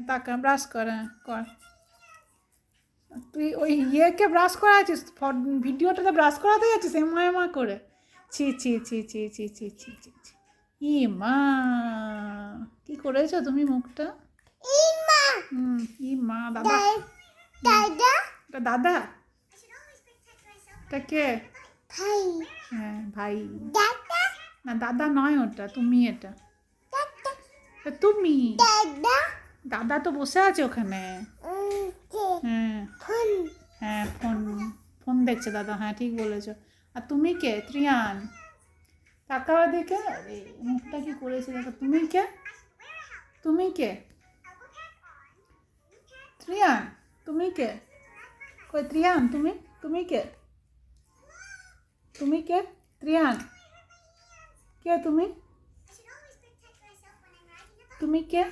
তাকা ব্রাশ কর, কর। তুই ওই ইয়েকে ব্রাশ করাচ্ছিস, ভিডিওটাতে ব্রাশ করাতে যাচ্ছিস এমা এমা করে। ছি ছি ছি ছি ছি ছি ছি ছি ছি। ই মা, কি করেছো তুমি মুখটা? ই মা, দাদা। এটা দাদা? এটা কে? হ্যাঁ ভাই। না দাদা নয় ওটা, তুমি এটা। তুমি দাদা তো বসে আছে ওখানে। হ্যাঁ হ্যাঁ, ফোন ফোন দেখছে দাদা, হ্যাঁ ঠিক বলেছো। আর তুমি কে? ত্রিয়ান, তাকাও দেখে। আরে মুখটা কি করেছে দেখো। তুমি কে? তুমি কে? ত্রিয়ান, তুমি কে? কই ত্রিয়ান, তুমি তুমি কে? তুমি কে? ত্রিয়ান, কে তুমি? তুমি কে?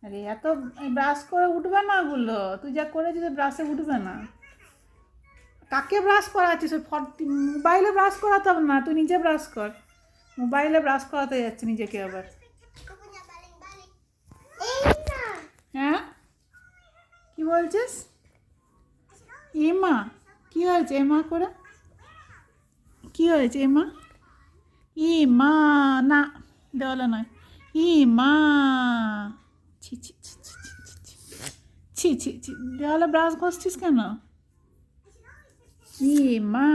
আরে এত ব্রাশ করে উঠবে না ওগুলো, তুই যা করেছিস ব্রাশে উঠবে না। কাকে ব্রাশ করাচ্ছিস? ওই মোবাইলে ব্রাশ করাতে হবে না, তুই নিজে ব্রাশ কর। মোবাইলে ব্রাশ করাতে যাচ্ছে নিজেকে আবার। হ্যাঁ কি বলছিস? এমা, কি হয়েছে এমা করে? কি হয়েছে এমা? ই মা, না দেওয়ালে নয়। ই মা, ছি ছি ছি ছি ছি ছি ছি ছি, দেওয়ালে ব্রাশ ঘষছিস কেন? ই মা।